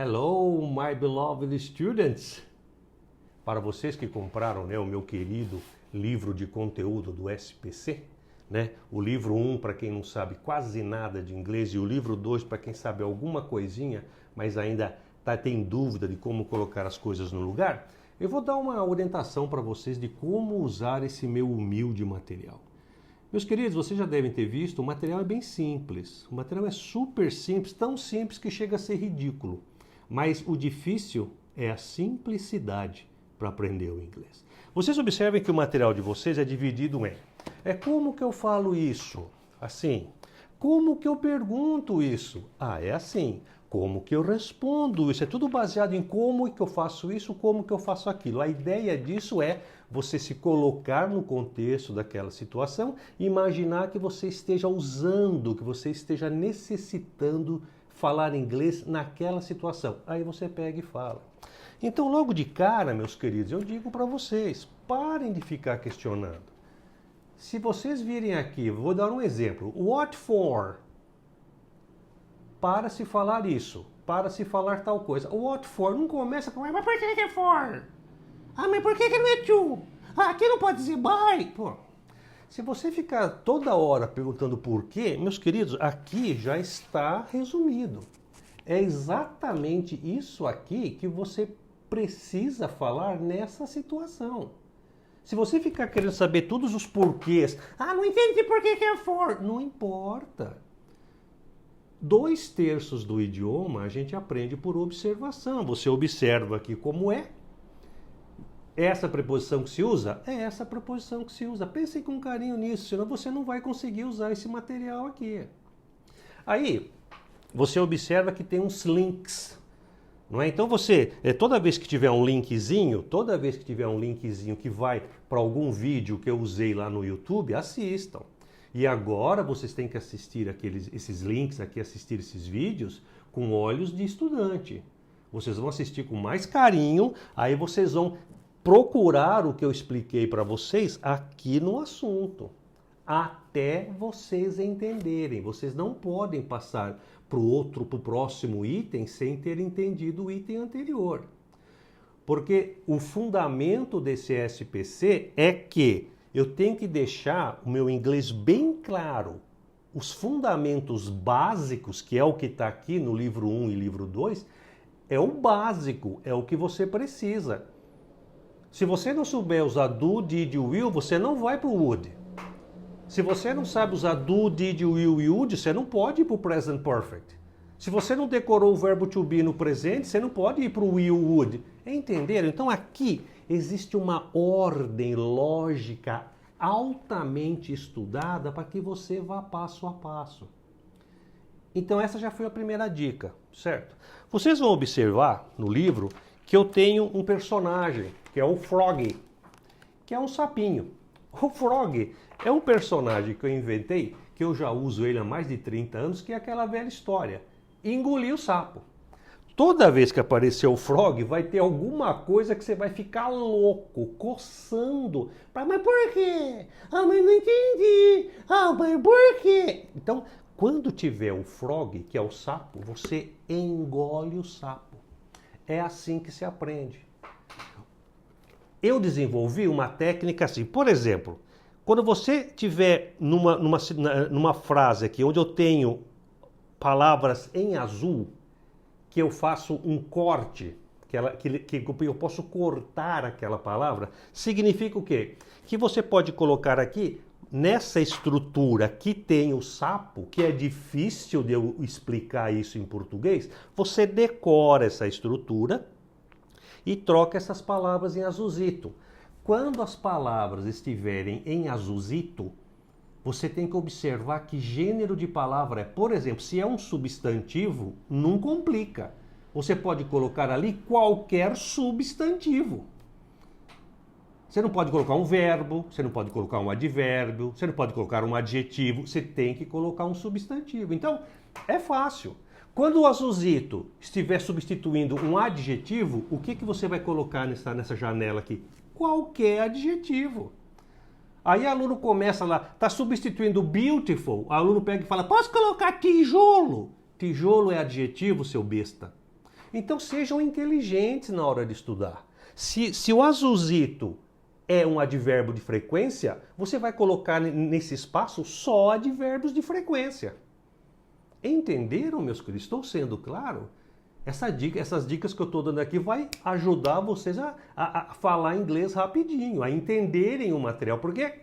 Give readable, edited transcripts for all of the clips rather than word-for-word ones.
Hello, my beloved students! Para vocês que compraram, o meu querido livro de conteúdo do SPC, o livro 1, para quem não sabe quase nada de inglês, e o livro 2, para quem sabe alguma coisinha, mas ainda tem dúvida de como colocar as coisas no lugar, eu vou dar uma orientação para vocês de como usar esse meu humilde material. Meus queridos, vocês já devem ter visto, o material é bem simples, o material é super simples, tão simples que chega a ser ridículo. Mas o difícil é a simplicidade para aprender o inglês. Vocês observem que o material de vocês é dividido em como que eu falo isso? Assim. Como que eu pergunto isso? É assim. Como que eu respondo isso? É tudo baseado em como que eu faço isso, como que eu faço aquilo. A ideia disso é você se colocar no contexto daquela situação e imaginar que você esteja usando, que você esteja necessitando falar inglês naquela situação. Aí você pega e fala. Então, logo de cara, meus queridos, eu digo para vocês, parem de ficar questionando. Se vocês virem aqui, vou dar um exemplo. What for? Para se falar isso. Para se falar tal coisa. What for? Não começa com, mas por que é for? Mas por que não é to? Aqui não pode dizer by. Pô. Se você ficar toda hora perguntando por quê, meus queridos, aqui já está resumido. É exatamente isso aqui que você precisa falar nessa situação. Se você ficar querendo saber todos os porquês, não entendi por que é for, não importa. 2/3 do idioma a gente aprende por observação. Você observa aqui como é. Essa preposição que se usa? É essa preposição que se usa. Pense com carinho nisso, senão você não vai conseguir usar esse material aqui. Aí, você observa que tem uns links. Não é? Então você, toda vez que tiver um linkzinho que vai para algum vídeo que eu usei lá no YouTube, assistam. E agora vocês têm que assistir esses links aqui, assistir esses vídeos com olhos de estudante. Vocês vão assistir com mais carinho, aí vocês vão procurar o que eu expliquei para vocês aqui no assunto, até vocês entenderem. Vocês não podem passar para o próximo item sem ter entendido o item anterior. Porque o fundamento desse SPC é que eu tenho que deixar o meu inglês bem claro. Os fundamentos básicos, que é o que está aqui no livro 1 e livro 2, é o básico, é o que você precisa. Se você não souber usar do, did, will, você não vai para o would. Se você não sabe usar do, did, will e would, você não pode ir para o present perfect. Se você não decorou o verbo to be no presente, você não pode ir para o will, would. Entenderam? Então aqui existe uma ordem lógica altamente estudada para que você vá passo a passo. Então essa já foi a primeira dica, certo? Vocês vão observar no livro que eu tenho um personagem, que é o Frog, que é um sapinho. O Frog é um personagem que eu inventei, que eu já uso ele há mais de 30 anos, que é aquela velha história. Engoli o sapo. Toda vez que aparecer o Frog, vai ter alguma coisa que você vai ficar louco, coçando. Mas por quê? Mas não entendi. Mas por quê? Então, quando tiver o Frog, que é o sapo, você engole o sapo. É assim que se aprende. Eu desenvolvi uma técnica assim. Por exemplo, quando você tiver numa frase aqui, onde eu tenho palavras em azul, que eu faço um corte, que eu posso cortar aquela palavra, significa o quê? Que você pode colocar aqui, nessa estrutura que tem o sapo, que é difícil de eu explicar isso em português, você decora essa estrutura e troca essas palavras em azulzito. Quando as palavras estiverem em azulzito, você tem que observar que gênero de palavra é. Por exemplo, se é um substantivo, não complica. Você pode colocar ali qualquer substantivo. Você não pode colocar um verbo, você não pode colocar um advérbio, você não pode colocar um adjetivo, você tem que colocar um substantivo. Então, é fácil. Quando o azulzito estiver substituindo um adjetivo, o que você vai colocar nessa janela aqui? Qualquer adjetivo. Aí o aluno começa lá, está substituindo beautiful, o aluno pega e fala, posso colocar tijolo? Tijolo é adjetivo, seu besta. Então sejam inteligentes na hora de estudar. Se o azulzito é um advérbio de frequência, você vai colocar nesse espaço só advérbios de frequência. Entenderam, meus queridos? Estou sendo claro? Essas dicas que eu estou dando aqui vai ajudar vocês a falar inglês rapidinho, a entenderem o material, porque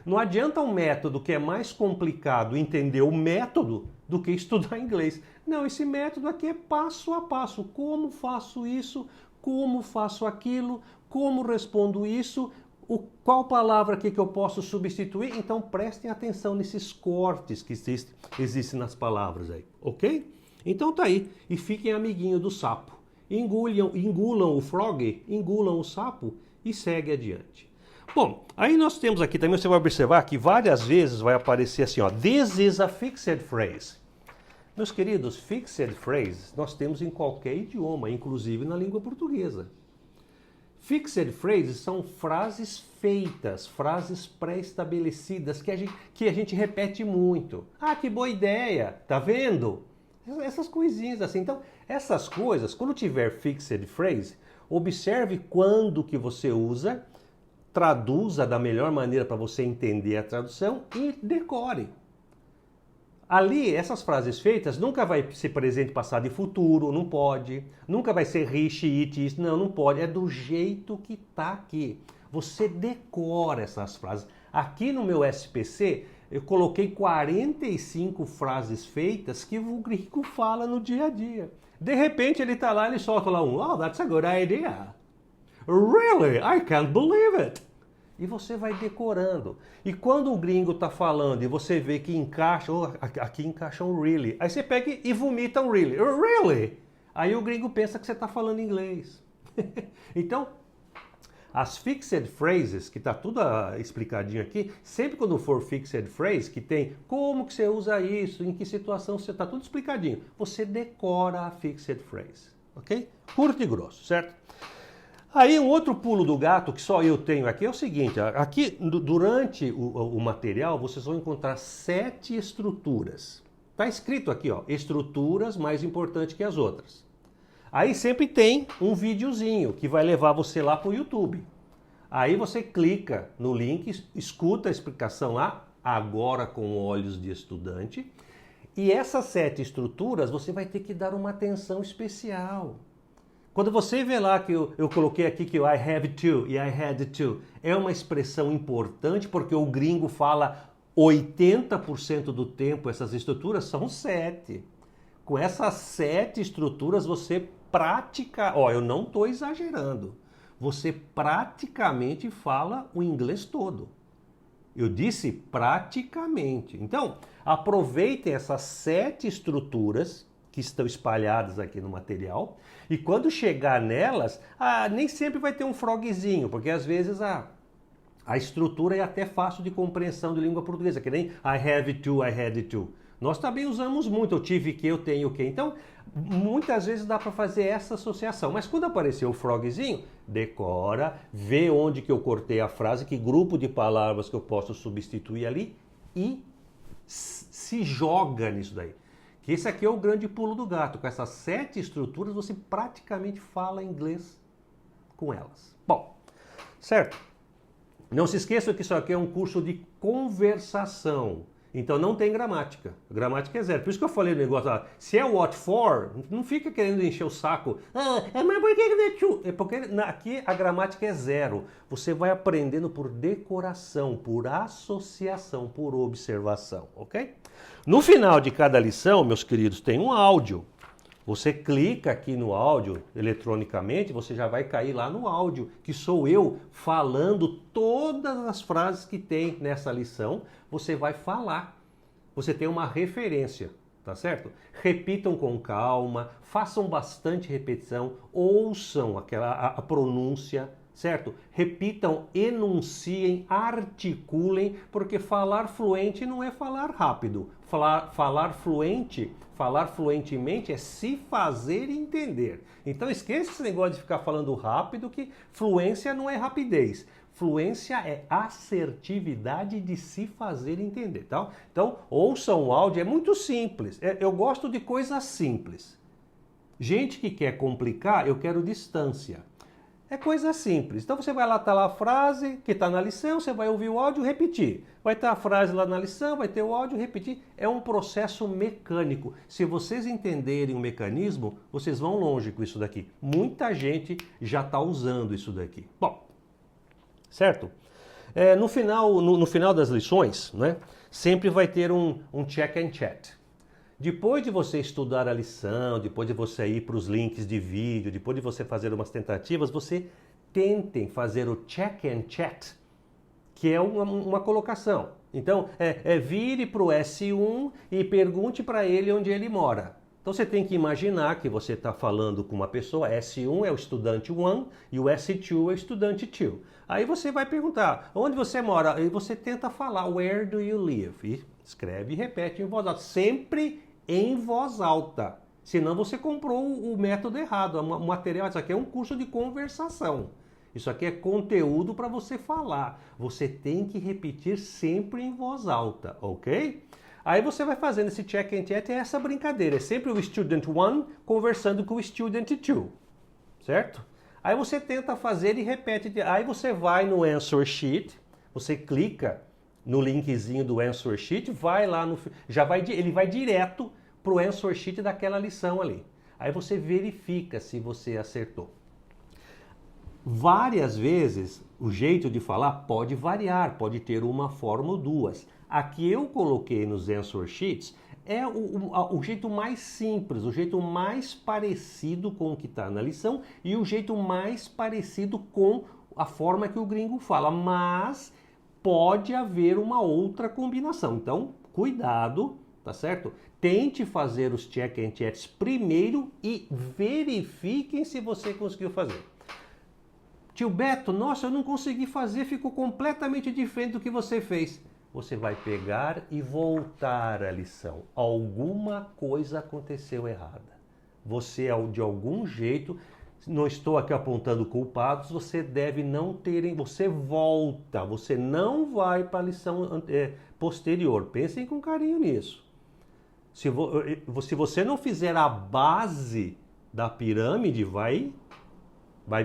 não adianta um método que é mais complicado entender o método do que estudar inglês. Não, esse método aqui é passo a passo. Como faço isso? Como faço aquilo? Como respondo isso? Qual palavra aqui que eu posso substituir? Então prestem atenção nesses cortes que existem nas palavras aí, ok? Então tá aí. E fiquem amiguinho do sapo. Engulam o frog, engulam o sapo e segue adiante. Bom, aí nós temos aqui também, você vai observar que várias vezes vai aparecer assim, ó, this is a fixed phrase. Meus queridos, fixed phrases nós temos em qualquer idioma, inclusive na língua portuguesa. Fixed phrases são frases feitas, frases pré-estabelecidas que a gente repete muito. Ah, que boa ideia, tá vendo? Essas coisinhas assim. Então, essas coisas, quando tiver fixed phrase, observe quando que você usa, traduza da melhor maneira para você entender a tradução e decore. Ali, essas frases feitas nunca vai ser presente, passado e futuro, não pode. Nunca vai ser he, she, it, não pode. É do jeito que está aqui. Você decora essas frases. Aqui no meu SPC, eu coloquei 45 frases feitas que o gringo fala no dia a dia. De repente, ele está lá, ele solta lá um, oh, that's a good idea. Really? I can't believe it. E você vai decorando. E quando o gringo está falando e você vê que encaixa, oh, aqui encaixa um really. Aí você pega e vomita um really. Really? Aí o gringo pensa que você está falando inglês. Então, as fixed phrases, que está tudo explicadinho aqui, sempre quando for fixed phrase, que tem como que você usa isso, em que situação você está tudo explicadinho, você decora a fixed phrase. Ok? Curto e grosso, certo? Aí um outro pulo do gato que só eu tenho aqui é o seguinte, aqui durante o material vocês vão encontrar 7 estruturas. Está escrito aqui, ó, estruturas mais importantes que as outras. Aí sempre tem um videozinho que vai levar você lá para o YouTube. Aí você clica no link, escuta a explicação lá, agora com olhos de estudante. E essas 7 estruturas você vai ter que dar uma atenção especial. Quando você vê lá que eu coloquei aqui que o I have to e I had to é uma expressão importante porque o gringo fala 80% do tempo, essas estruturas são 7. Com essas 7 estruturas você pratica, ó, eu não estou exagerando, você praticamente fala o inglês todo. Eu disse praticamente. Então, aproveitem essas 7 estruturas que estão espalhadas aqui no material, e quando chegar nelas, nem sempre vai ter um frogzinho, porque às vezes a estrutura é até fácil de compreensão de língua portuguesa, que nem I have to, I had to. Nós também usamos muito, eu tive que, eu tenho que. Então, muitas vezes dá para fazer essa associação. Mas quando aparecer o frogzinho, decora, vê onde que eu cortei a frase, que grupo de palavras que eu posso substituir ali e se joga nisso daí. Que esse aqui é o grande pulo do gato. Com essas 7 estruturas, você praticamente fala inglês com elas. Bom, certo? Não se esqueça que isso aqui é um curso de conversação. Então não tem gramática. Gramática é 0. Por isso que eu falei no negócio lá. Se é what for, não fica querendo encher o saco. Mas por que é to? É porque aqui a gramática é 0. Você vai aprendendo por decoração, por associação, por observação, ok? No final de cada lição, meus queridos, tem um áudio. Você clica aqui no áudio eletronicamente, você já vai cair lá no áudio, que sou eu falando todas as frases que tem nessa lição. Você vai falar. Você tem uma referência, tá certo? Repitam com calma, façam bastante repetição, ouçam a pronúncia, certo? Repitam, enunciem, articulem, porque falar fluente não é falar rápido. Falar fluentemente é se fazer entender. Então esqueça esse negócio de ficar falando rápido, que fluência não é rapidez. Fluência é assertividade de se fazer entender, tá? Então ouçam o áudio, é muito simples. Eu gosto de coisas simples. Gente que quer complicar, eu quero distância. É coisa simples. Então você vai lá, tá lá a frase que está na lição, você vai ouvir o áudio e repetir. Vai estar a frase lá na lição, vai ter o áudio e repetir. É um processo mecânico. Se vocês entenderem o mecanismo, vocês vão longe com isso daqui. Muita gente já está usando isso daqui. Bom, certo? No final das lições, né, sempre vai ter um check and chat. Depois de você estudar a lição, depois de você ir para os links de vídeo, depois de você fazer umas tentativas, você tentem fazer o check and chat, que é uma colocação. Então, vire para o S1 e pergunte para ele onde ele mora. Então você tem que imaginar que você está falando com uma pessoa, S1 é o estudante 1 e o S2 é o estudante 2. Aí você vai perguntar, onde você mora? E você tenta falar, where do you live? E escreve e repete em voz alta, sempre em voz alta. Senão você comprou o método errado, o material. Isso aqui é um curso de conversação. Isso aqui é conteúdo para você falar. Você tem que repetir sempre em voz alta, ok? Aí você vai fazendo esse check and chat, é essa brincadeira. É sempre o student 1 conversando com o student 2, certo? Aí você tenta fazer e repete. Aí você vai no answer sheet, você clica no linkzinho do answer sheet, vai lá no... ele vai direto para o answer sheet daquela lição ali. Aí você verifica se você acertou. Várias vezes o jeito de falar pode variar, pode ter uma forma ou duas. Aqui eu coloquei nos answer sheets é o jeito mais simples, o jeito mais parecido com o que está na lição e o jeito mais parecido com a forma que o gringo fala, mas pode haver uma outra combinação. Então, cuidado, tá certo? Tente fazer os check and chats primeiro e verifiquem se você conseguiu fazer. Tio Beto, nossa, eu não consegui fazer, ficou completamente diferente do que você fez. Você vai pegar e voltar à lição. Alguma coisa aconteceu errada. Você, de algum jeito, não estou aqui apontando culpados, você deve não ter... Você volta, você não vai para a lição posterior. Pensem com carinho nisso. Se você não fizer a base da pirâmide, vai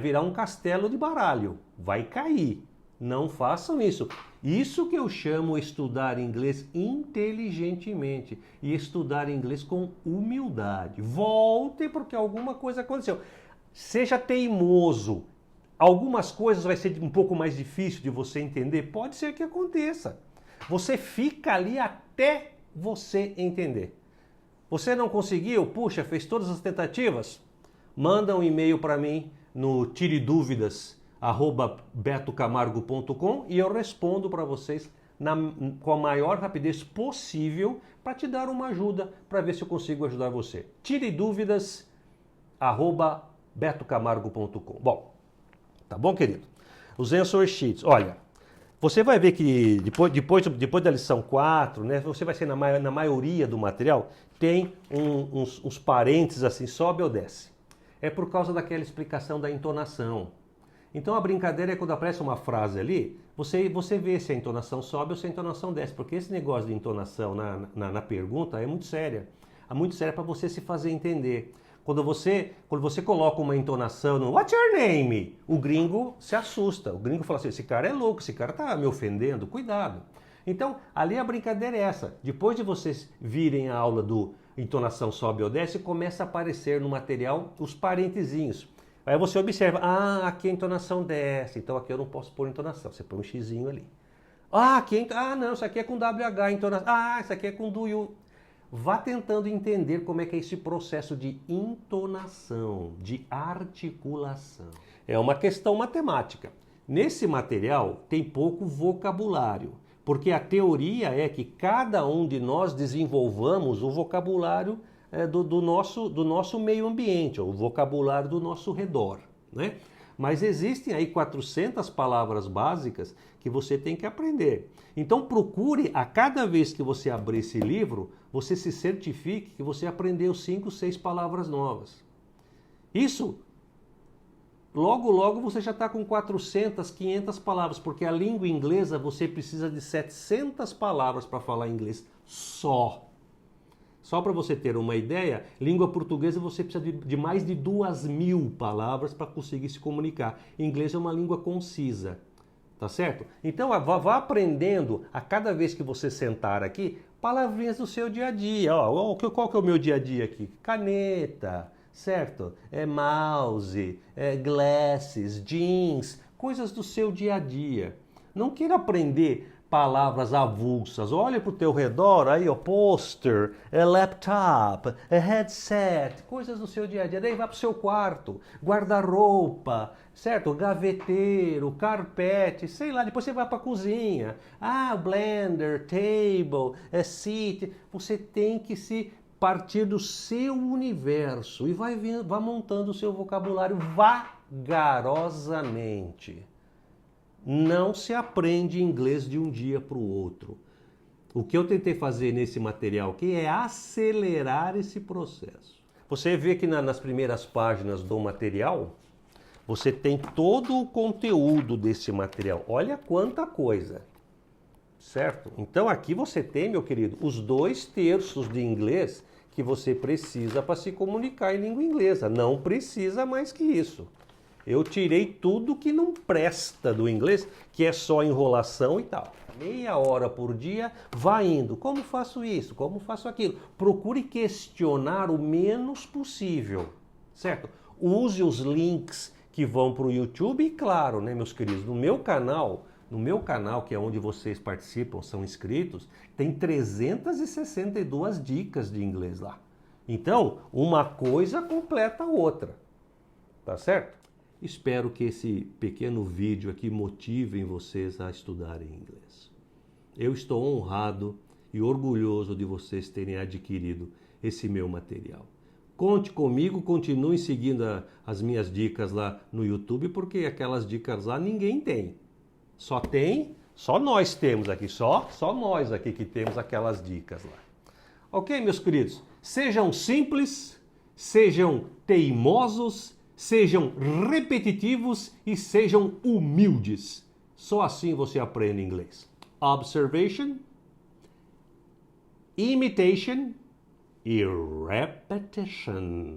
virar um castelo de baralho. Vai cair. Não façam isso. Isso que eu chamo estudar inglês inteligentemente e estudar inglês com humildade. Volte porque alguma coisa aconteceu. Seja teimoso. Algumas coisas vai ser um pouco mais difícil de você entender. Pode ser que aconteça. Você fica ali até você entender. Você não conseguiu? Puxa, fez todas as tentativas? Manda um e-mail para mim no tireduvidas@betocamargo.com e eu respondo para vocês com a maior rapidez possível para te dar uma ajuda para ver se eu consigo ajudar você. tireduvidas@betocamargo.com. Bom, tá bom, querido? Os answer sheets, olha, você vai ver que depois da lição 4, né, você vai ser na maioria do material, tem uns parênteses assim, sobe ou desce. É por causa daquela explicação da entonação. Então a brincadeira é quando aparece uma frase ali, você vê se a entonação sobe ou se a entonação desce, porque esse negócio de entonação na pergunta é muito séria. É muito séria para você se fazer entender. Quando você coloca uma entonação no What's your name? O gringo se assusta. O gringo fala assim, esse cara é louco, esse cara tá me ofendendo, cuidado. Então, ali a brincadeira é essa. Depois de vocês virem a aula do entonação sobe ou desce, começa a aparecer no material os parentezinhos. Aí você observa, aqui a entonação desce, então aqui eu não posso pôr entonação. Você põe um xizinho ali. Não, isso aqui é com WH, entonação. Isso aqui é com do you. Vá tentando entender como é que é esse processo de entonação, de articulação. É uma questão matemática. Nesse material tem pouco vocabulário, porque a teoria é que cada um de nós desenvolvamos o vocabulário do nosso meio ambiente, o vocabulário do nosso redor, né? Mas existem aí 400 palavras básicas que você tem que aprender. Então procure, a cada vez que você abrir esse livro, você se certifique que você aprendeu 5, 6 palavras novas. Isso, logo você já está com 400, 500 palavras, porque a língua inglesa você precisa de 700 palavras para falar inglês só. Só para você ter uma ideia, língua portuguesa você precisa de mais de 2.000 palavras para conseguir se comunicar. Inglês é uma língua concisa, tá certo? Então vá aprendendo a cada vez que você sentar aqui, palavrinhas do seu dia a dia. Ó, qual que é o meu dia a dia aqui? Caneta, certo? Mouse, glasses, jeans, coisas do seu dia a dia. Não queira aprender palavras avulsas. Olha para o teu redor, aí ó, pôster, laptop, headset, coisas do seu dia a dia. Daí vai para o seu quarto, guarda-roupa, certo? Gaveteiro, carpete, sei lá. Depois você vai para a cozinha. Blender, table, seat. Você tem que se partir do seu universo e vai montando o seu vocabulário vagarosamente. Não se aprende inglês de um dia para o outro. O que eu tentei fazer nesse material aqui é acelerar esse processo. Você vê que nas primeiras páginas do material, você tem todo o conteúdo desse material. Olha quanta coisa, certo? Então aqui você tem, meu querido, os 2/3 de inglês que você precisa para se comunicar em língua inglesa. Não precisa mais que isso. Eu tirei tudo que não presta do inglês, que é só enrolação e tal. Meia hora por dia, vai indo. Como faço isso? Como faço aquilo? Procure questionar o menos possível, certo? Use os links que vão para o YouTube e, claro, né, meus queridos, no meu canal, que é onde vocês participam, são inscritos, tem 362 dicas de inglês lá. Então, uma coisa completa a outra, tá certo? Espero que esse pequeno vídeo aqui motive vocês a estudarem inglês. Eu estou honrado e orgulhoso de vocês terem adquirido esse meu material. Conte comigo, continue seguindo as minhas dicas lá no YouTube, porque aquelas dicas lá ninguém tem. Só nós temos aqui, só nós aqui que temos aquelas dicas lá. Ok, meus queridos? Sejam simples, sejam teimosos, sejam repetitivos e sejam humildes. Só assim você aprende inglês. Observation, imitation e repetition.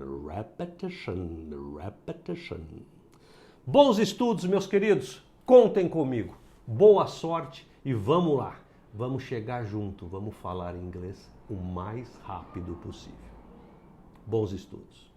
Bons estudos, meus queridos. Contem comigo. Boa sorte e vamos lá. Vamos chegar junto, vamos falar inglês o mais rápido possível. Bons estudos.